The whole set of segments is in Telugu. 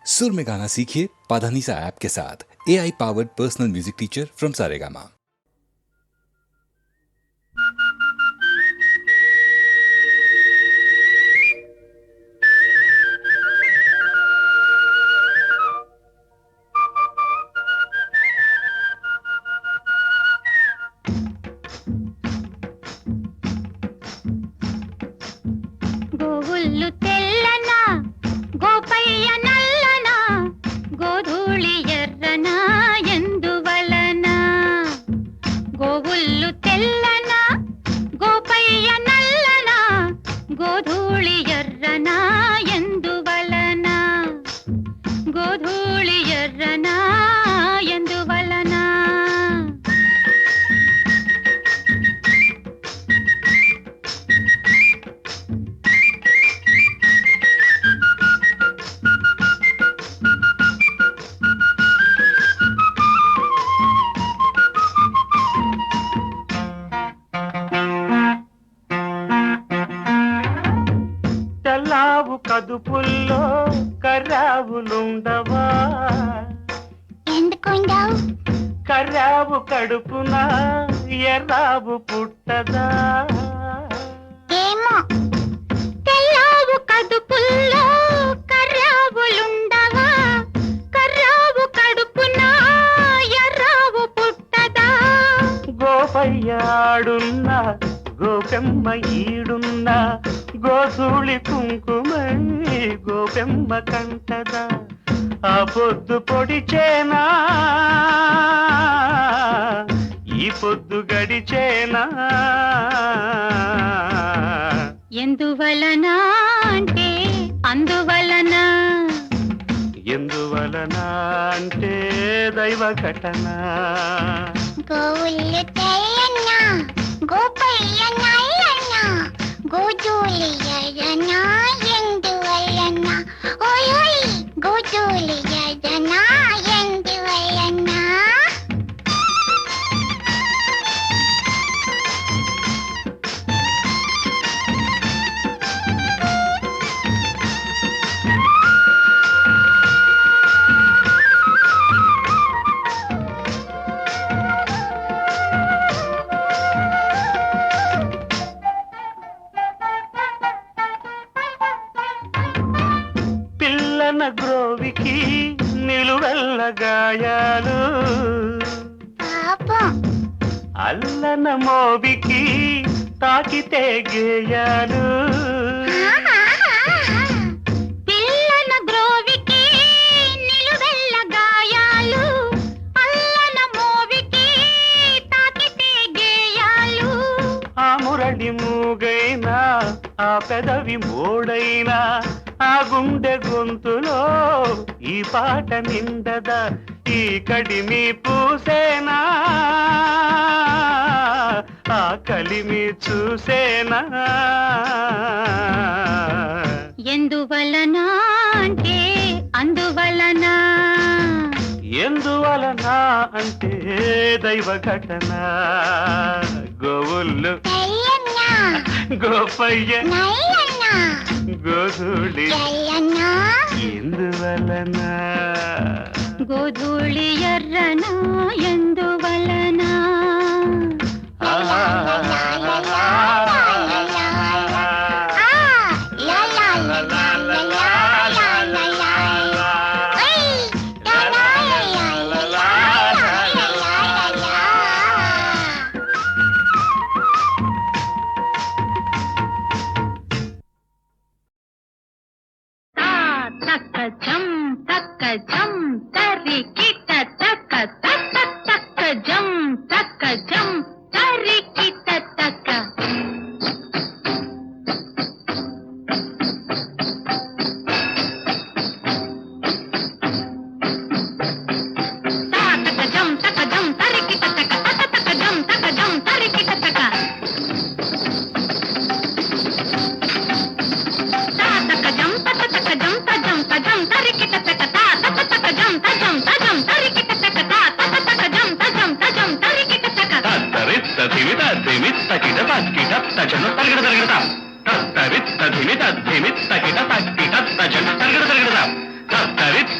सुर में गाना सीखिए पाधानीसा ऐप के साथ। AI powered personal music teacher from Saregama. గోవుల్లు తెల్లన గోపయ్య నల్లన గోధూళి ఎర్రన ఎందువలన గోవుల్లు తెల్లన గోపయ్య నల్లన గోధూళి ఎర్రన ఎందువలన గోధూళి ఎర్రన ఎందువలన తెల్లావు కదుపుల్లో కర్రావులుండవా ఎందుకుండవు కర్రావు కడుపున ఎర్రావు పుట్టదా ఏమో తెల్లావు కడుపుల్లో కర్రావులుండవా కర్రావు కడుపున ఎర్రావు పుట్టదా గోపయ్యాడున్న గోపెమ్మ ఈడున్న గోధూళి కుంకుమై గోపెమ్మ కంటదా ఆ పొద్దు పొడిచేనా ఈ పొద్దు గడిచేనా ఎందువలన అంటే అందువలన ఎందువలన అంటే దైవ ఘటన గోవుల్లు తెల్లన్న గోపయ్య నల్లన్న గోధూళి ఎర్రన ఎందువలన ఓయ్ గోధూళి ఎర్రన ఎందువలన పిల్లన గ్రోవికి నిలువెల్ల గాయాలు పాపం అల్లన మోవికి తాకితే గేయాలు పిల్లన గ్రోవికి నిలువెల్ల గాయాలు అల్లన మోవికి తాకితే గేయాలు ఆ మురళి మూగైనా ఆ పెదవి మోడైనా ఆ గుండె గొంతులో ఈ పాట నిండదా ఈ కడిమి పూసేనా ఆ కలిమి చూసేనా ఎందువలన అంటే అందువలన ఎందువలన అంటే దైవ ఘటన గోవుల్లు తెల్లన్న గోపయ్య నల్లన్న గోధూళి తెల్లన్న ఎందువలన గోధూళి ఎర్రన ఎందువలన తక్క జం తరికిట తక్క తక్క తక్క జం తరికిట తక్క జం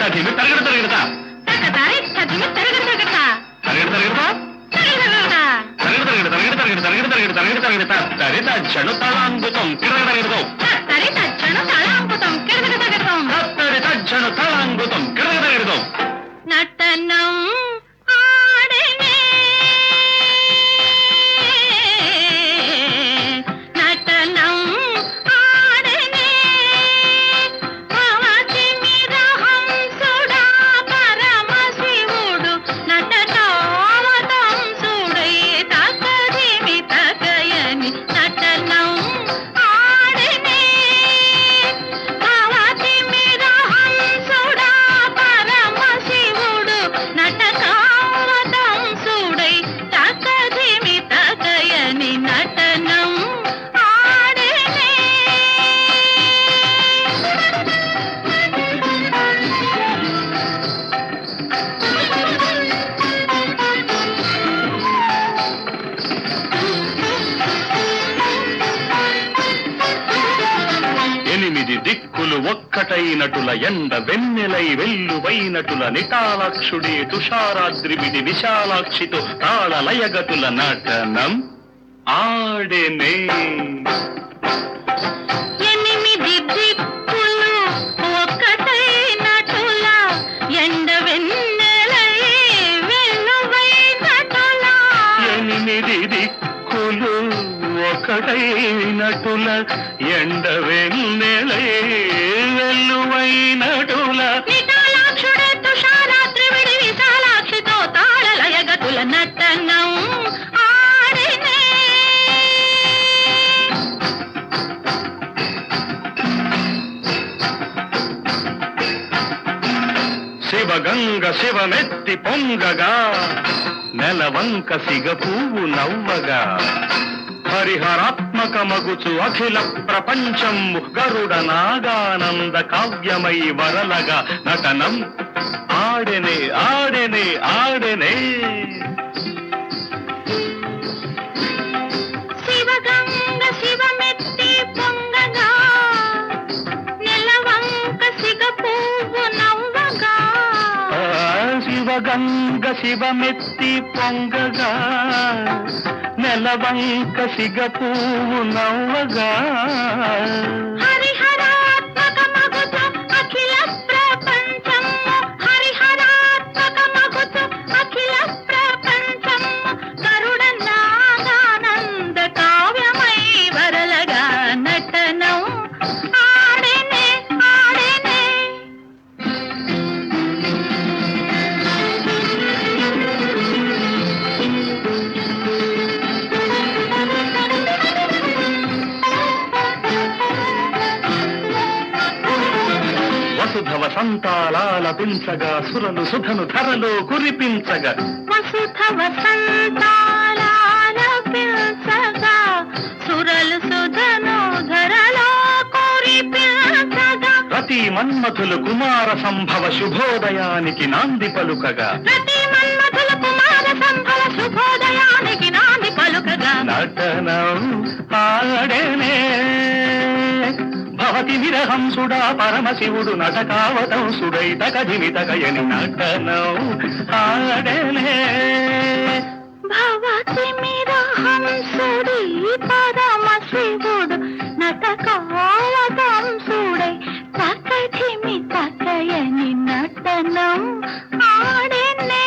తదిమి తరగడ తరగడతా తక్కతారి తదిమి తరగడ తరగడ తరగడ తరగడతా తరగడ తరగడ తరగడ తరగడ తరగడ తరగడతా తరిత జను తలాంగుతం కిరగడ తరగడతాం తరి తచ్చను తళాంకుతం కిడదగ తగడం తరిత జను తలాంగుతం కిరగడ తరగడతాం నటనం ఆడనే నటనం ఆడనే భవతి మిరహంసుడా పరమశివుడు నటనావతంసుడై తగదిమి తగయని నటనం ఆడనే భవతి మిరహంసుడా పరమశివుడు నటకావతంసుడై తగదిమి తగయని నటనం ఆడనే ఎనిమిది దిక్కులు ఒక్కటైనటుల ఎండ వెన్నెలై వెల్లువైనటుల నిటాలాక్షుడే తుషారాద్రివిడి విశాలాక్షితో తాళ లయగతుల నటనం ఆడెనే ఎనిమిది దిక్కులు ఒక్కటైనటుల ఎండ వెన్నెలై వెల్లువైనటుల ఎనిమిది దిక్కులు ఒకటైనటుల ఎండ వెన్నెలై వెల్లువైనటుల నిటాలాక్షుడే తుషారాద్రి విడి విశాలాక్షితో తాళలయగతుల నటనం ఆడెనే శివగంగ శివమెత్తి పొంగగా నెలవంక సిగ పువ్వు నవ్వగా హరిహరాత్మక మగుచు అఖిల ప్రపంచము గరుడ నాగానంద కావ్యమై వరలగా నటనం ఆడెనే ఆడెనే ఆడెనే శివగంగ శివమెత్తి పొంగగా నెలవంక సిగ పువ్వు నవ్వగా శివగంగ శివమెత్తి పొంగగా నెలవంక సిగ పువ్వు నవ్వగా హరిహరాత్మక మగుచు అఖిల ప్రపంచము హరిహరాత్మక మగుచు అఖిల ప్రపంచము గరుడ నాగానంద కావ్యమై వరలగా నటనం ఆడెనే ఆడెనే వసుధ వసంతాలాలపించగా సురలు సుధను ధరలో కురిపించగా వసుధ వసంతాలపించగా సురలు సుధను ధరలో కురిపించగా ప్రతి మన్మథులు కుమార సంభవ శుభోదయానికి నాంది పలుకగా ప్రతి మన్మథుల కుమార సంభవ శుభోదయానికి నాంది పలుకగా నటనం ఆడెనే భవతి విరహంసుడా పరమశివుడు నటకావతంసుడై తగదిమి తగయని నటనం ఆడెనే భవతి మిరహంసుడి పరమశివుడు నటకావతంసుడై తకధిమి తకయని నటనం ఆడెనే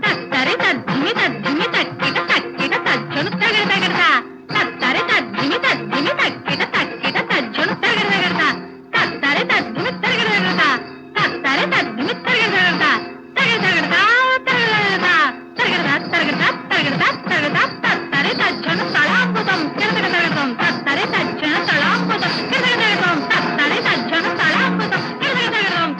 తత్తరి తద్దిమి తద్దిమి తక్కిట తక్కిట తజ్జను తగడ తగడతా తత్తరి తద్దిమి తద్దిమి తక్కిట తక్కిట తజ్జను తగడ తగడతా తత్తరి తద్దిమి తగడ తగడతా తత్తరి తద్దిమి తగడ తగడతా తగడ తగడతా తగడతా తగడతా తగడతా తగడతా తగడతా తత్తరి తజ్జను తళాంకుతం కిడతగ తగడతాం తత్తరి తజ్జను తళాంకుతం కిడతగ తగడతాం తత్తరి తజ్జను తళాంకుతం కిడతగ తగడతాం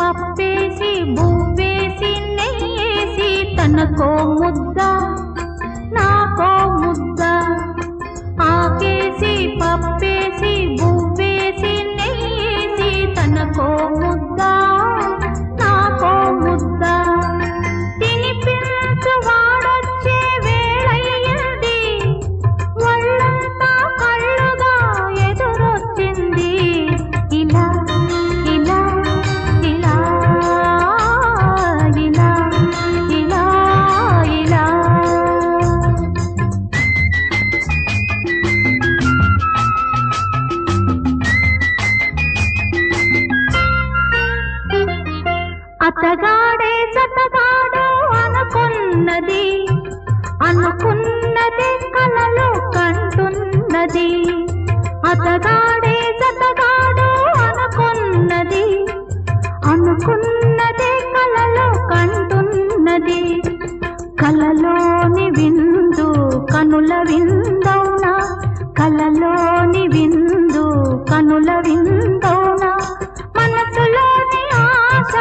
పప్పేసి బువ్వేసి నెయ్యేసి తనకో ముద్ద నాకో ముద్ద ఆకేసి పప్పేసి బువ్వేసి నెయ్యేసి తనకో ముద్ద నాకో ముద్ద తినిపించు వాడొచ్చే వేళయ్యింది ఒళ్ళంతా కళ్ళుగా ఎదురొచ్చింది ఇలా ఇలా ఇలా ఇలా ఇలా ఇలా అతగాడే సతగాడు అనుకున్నది అనుకున్నదే కలలో కంటున్నది అతగాడే సతగాడు అనుకున్నది అనుకున్నదే కలలో కంటున్నది కలలోని విందు కనుల విందౌనా కలలోని విందు కనుల విందౌనా మనసులోని ఆశ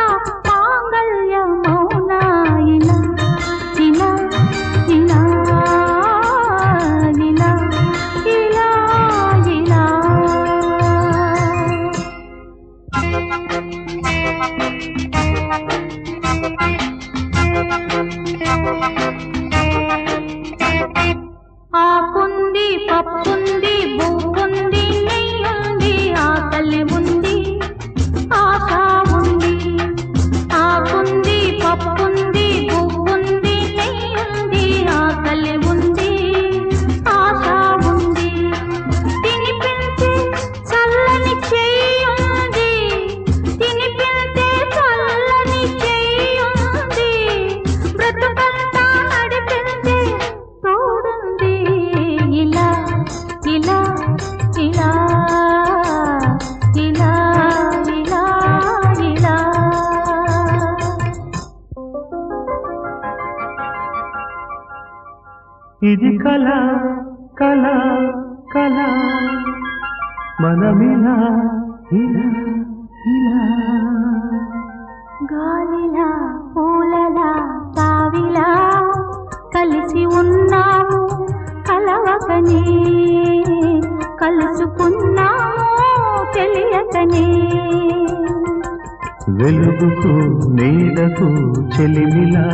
మాంగళ్యమౌనా ఇలా ఇలా ఇలా ఇలా ఇలా ఇలా ఆకుంది పప్పుంది బువ్వుంది నెయ్యుంది ఆకలి ఉంది ఆశ ఉంది ఆకుంది పప్పుంది బువ్వుంది నెయ్యుంది ఆకలి ఉంది ఆశ ఉంది తినిపించే చల్లని చెయ్యుంది తినిపించే చల్లని చెయ్యుంది బ్రతుకంతా నడిపించే తోడుంది ఇలా ఇలా ఇలా ఇలా ఇలా ఇలా ఇది కళ కళ కళ మనమిలా ఇలా ఇలా గాలిలా పూలలా తావిలా కలిసి ఉన్నాము కలవకనే కలుసుకున్నాము తెలియకనే వెలుగుకు నీడకు చెలిమిలా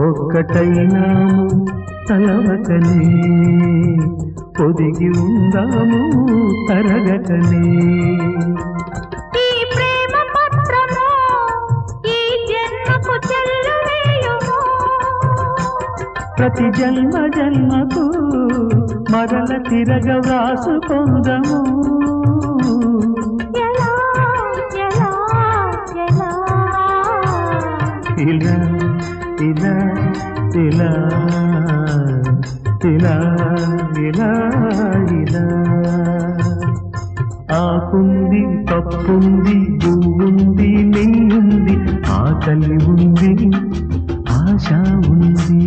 ఒక్కటైనాము తలవకనే పొదిగి ఉందాము తరగకనే ఈ ప్రేమ పత్రము ఈ జన్మకు చెల్లువేయుము ప్రతి జన్మ జన్మకు మరల తిరగ వ్రాసుకొందము ఎలా ఎలా ఎలా ఇలా ఇలా ఇలా ఇలా ఇలా ఇలా ఆకుంది పప్పుంది పువ్వుంది నెయ్యుంది ఆకలి ఉంది ఆశ ఉంది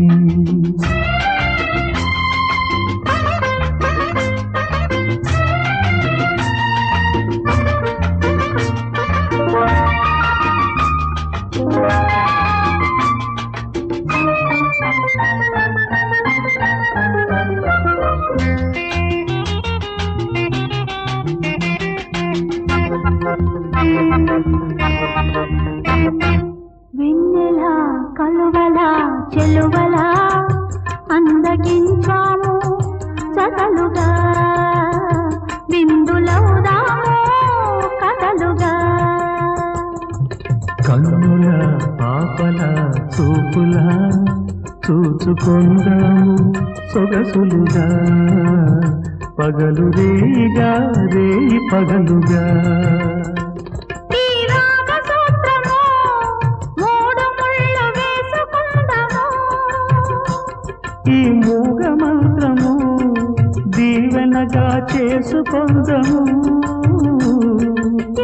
వెన్నెలా కలువలా చెలువలా అందగించాము చదలుగా బిందులవుదాము కథలుగా కన్నుల పాపల చూపుల చూచుకొందాము సొగసులుగా పగలు రేగా రేయి పగలుగా ఈ రాగ సూత్రము మూడు ముళ్ళు వేసుకుందాము ఈ మూగ మంత్రము దీవెనగా చేసుకొందము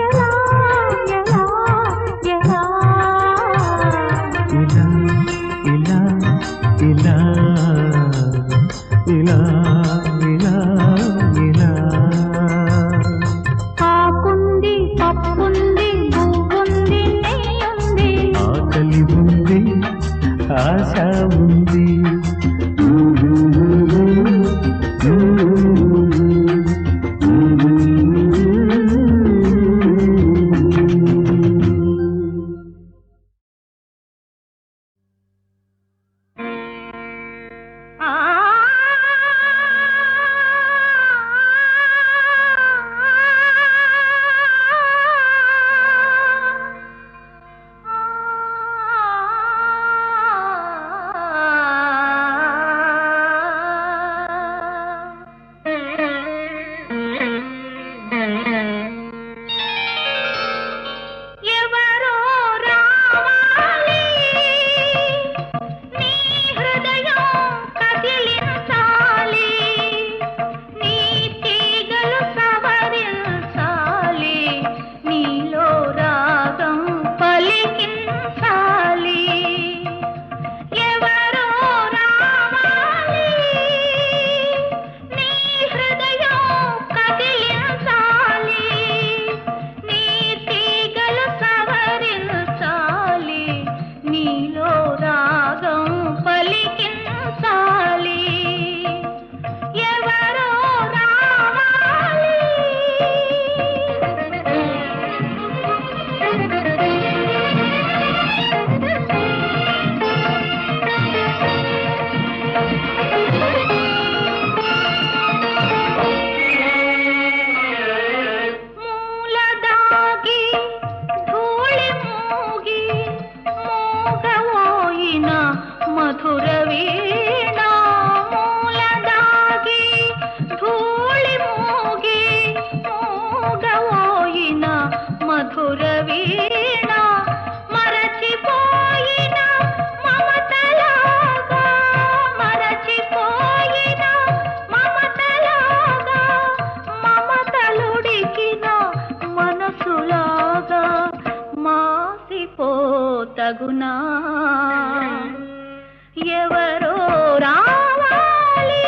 ఎలా ఎలా ఎలా ఇలా ఇలా ఇలా ఇలా ఇలా ఇలా ఆకుంది పప్పుంది పువ్వుంది నెయ్యి ఆశ ఉంది. తగునా ఎవరో రావాలి.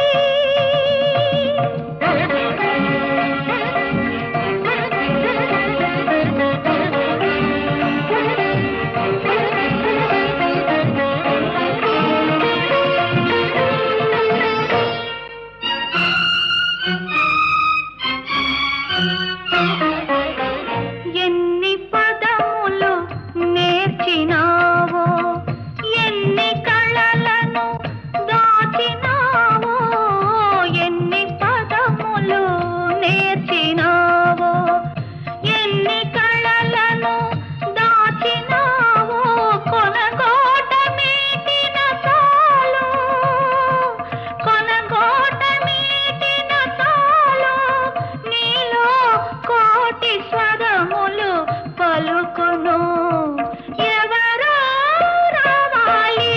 ఎన్ని పదములు నేర్చినావో, ఎన్ని కళలను దాచినావో, ఎన్ని పదములు నేర్చినావో, ఎన్ని కళలను దాచినావో, కొనగోట మీటిన చాలు, కొనగోట మీటిన చాలు, నీలో కోటి స్వరములు పలుకును. ఎవరో రావాలి.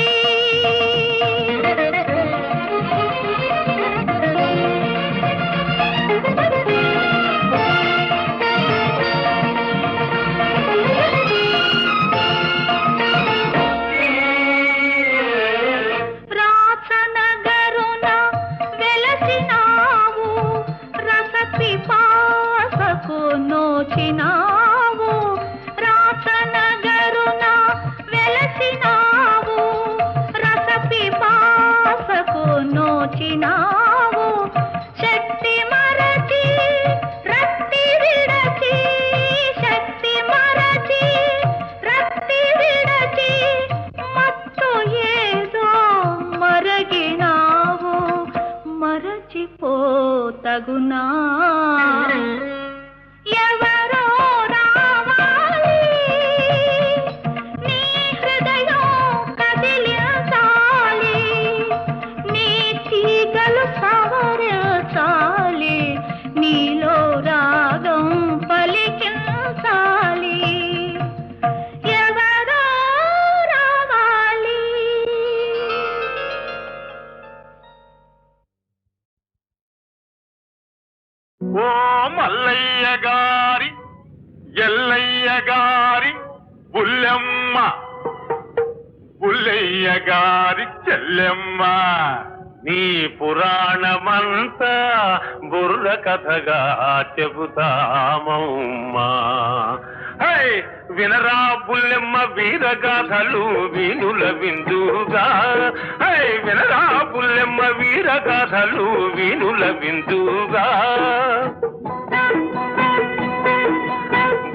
రాచనగరున వెలసినావు, రసపిపాసకు నోచినావు. రాచనగరున వెలసినావు, రసపిపాసకు నోచినావు. శక్తి మరచి రక్తి విడచి, శక్తి మరచి రక్తి విడచి, మత్తు ఏదో మరగినావు. మరచిపోతగునా ఎవరో రావాలి. నీ హృదయం కదిలించాలి, నీ తీగలు సవరించాలి, నీలో రాగం పలికించాలి. ఎవరో రావాలి. ఓ మల్లయ్య గారి ఎల్లయ్య గారి బుల్లెమ్మ, బుల్లయ్య గారి చెల్లెమ్మ, నీ పురాణమంతా బుర్ర కథగా చెబుతామమ్మా. హై వినరా బుల్లెమ్మ వీరగాథలు వీణుల విందుగా వినరా బుల్లెమ్మ వీరగాథలు వీణుల విందుగా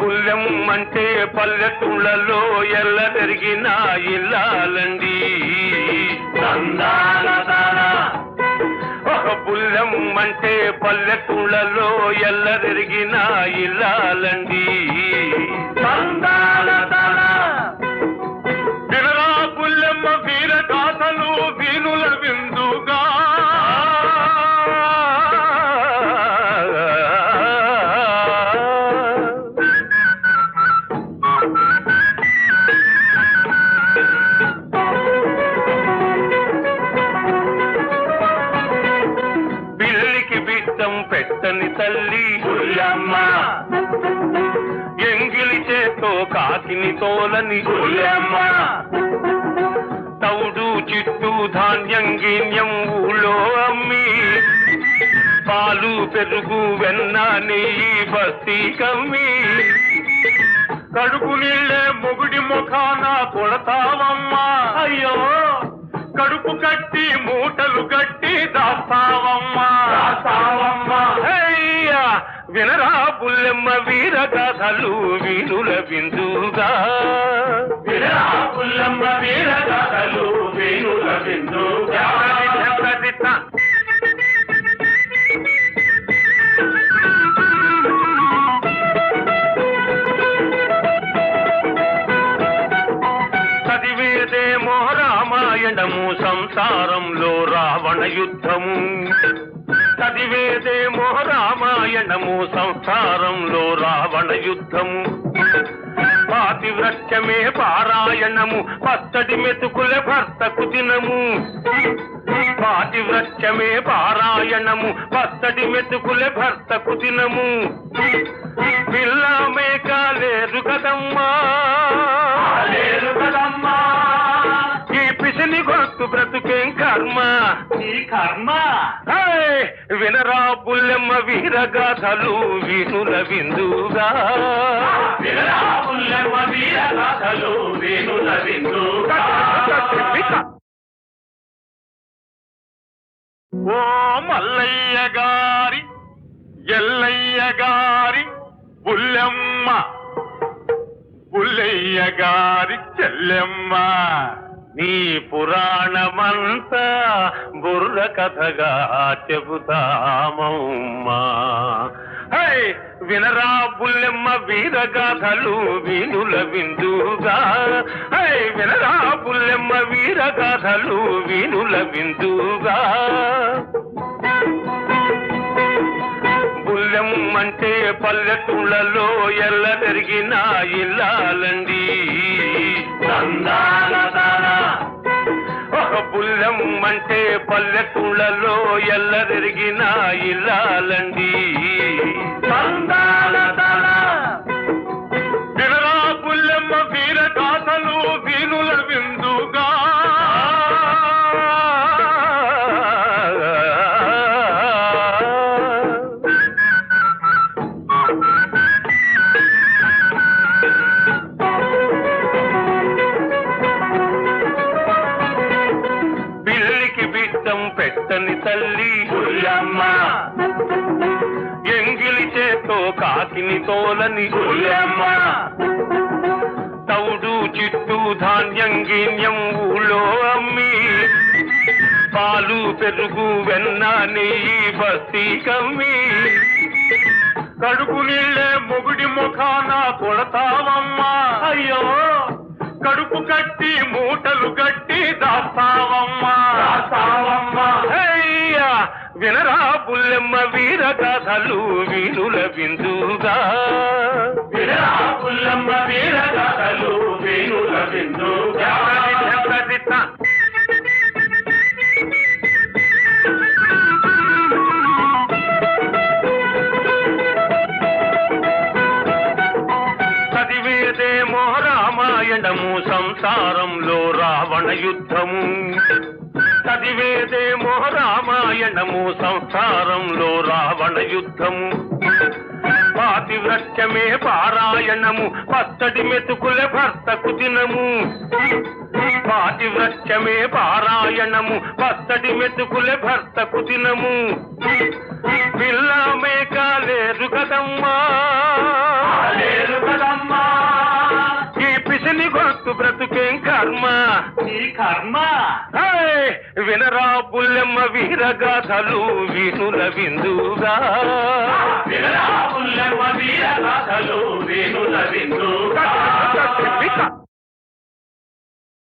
బుల్లెమ్మంటే పల్లెటూళ్ళలో ఎల్ల తిరిగిన ఇల్లాలండి బుల్లెమ్మంటే పల్లెటూళ్ళలో ఎల్ల తిరిగిన ఇల్లాలండి వినరా బుల్లెమ్మ వీరగాథలు వీణుల విందుగా పెట్టని తల్లి బుల్లెమ్మ ఎంగిలి చేతో కాకిని తోలని బుల్లెమ్మ తౌడు చిట్టు ధాన్యం గీన్యం ఊళ్ళో అమ్మి పాలు పెరుగు వెన్న నెయ్యి బస్తీ కమ్మి కడుపు నీళ్ళే మొగుడి ముఖాన కొడతావమ్మా అయ్యో కడుపు కట్టి మూటలు కట్టి దాస్తావమ్మా వినరా బుల్లెమ్మ వీరగాథలు వీణుల విందుగా వినరా బుల్లెమ్మ వీరగాథలు వీణుల విందుగా చదివేదేమో రామాయణము సంసారంలో రావణ యుద్ధము చదివేదేమో రామాయణము సంసారంలో రావణ యుద్ధము పాతివ్రత్యమే పారాయణము పచ్చడి మెతుకుల భర్తకు దినము పాతివ్రత్యమే పారాయణము పచ్చడి మెతుకుల భర్తకు దినము పిల్ల మేక లేరు కదమ్మా లేరు కదమ్మా ఈ పిసిని గొంతు బ్రతుకేం కర్మ ఈ కర్మ వినరా బుల్లెమ్మ వీరగాథలు వీణుల విందుగా వినరా బుల్లెమ్మ వీరగాథలు వీణుల విందుగా ఓ మల్లయ్య గారి ఎల్లయ్య గారి బుల్లెమ్మ బుల్లయ్య గారి చెల్లెమ్మ నీ పురాణమంతా బుర్ర కథగా చెబుతామమ్మా వినరా బుల్లెమ్మ వీరగాథలు వీణుల విందుగా వినరా బుల్లెమ్మ వీరగాథలు వీణుల విందుగా బుల్లెమ్మంటే పల్లెటూళ్ళలో ఎల్ల తిరిగిన ఇల్లాలండి బుల్లెమ్మంటే పల్లెటూళ్ళలో ఎల్ల తిరిగిన ఇల్లాలండి వినరా బుల్లెమ్మ వీరగాథలు వీణుల విందుగా పెట్టని తల్లి బుల్లెమ్మ ఎంగిలి చేతో కాకిని తోలని బుల్లెమ్మ తౌడు చిట్టు ధాన్యం గీన్యం ఊళ్ళో అమ్మి పాలు పెరుగు వెన్న నెయ్యి బస్తీ కమ్మి కడుపు నీళ్ళే మొగుడి ముఖాన కొడతావమ్మా అయ్యో కడుపు కట్టి మూటలు కట్టి దాస్తావమ్మా వినరా బుల్లెమ్మ వీరగాథలు వీణుల విందుగా వినరా బుల్లెమ్మ వీరగాథలు వీణుల విందుగా చదివేదేమో రామాయణము సంసారంలో రావణ యుద్ధము చదివేదేమో రామాయణము సంసారంలో రావణ యుద్ధము పాతివ్రత్యమే పారాయణము పచ్చడి మెతుకుల భర్తకు దినము పాతివ్రత్యమే పారాయణము పచ్చడి మెతుకుల భర్తకు దినము పిల్ల మేక లేరు కదమ్మా లేరు కదమ్మా ఈ పిసిని గొంతు బ్రతుకేం కర్మ ఈ కర్మ వినరా పుల్లెమ్మ వీరగాథలు వీణుల విందుగా వినరా పుల్లెమ్మ వీరగాథలు వీణుల విందుగా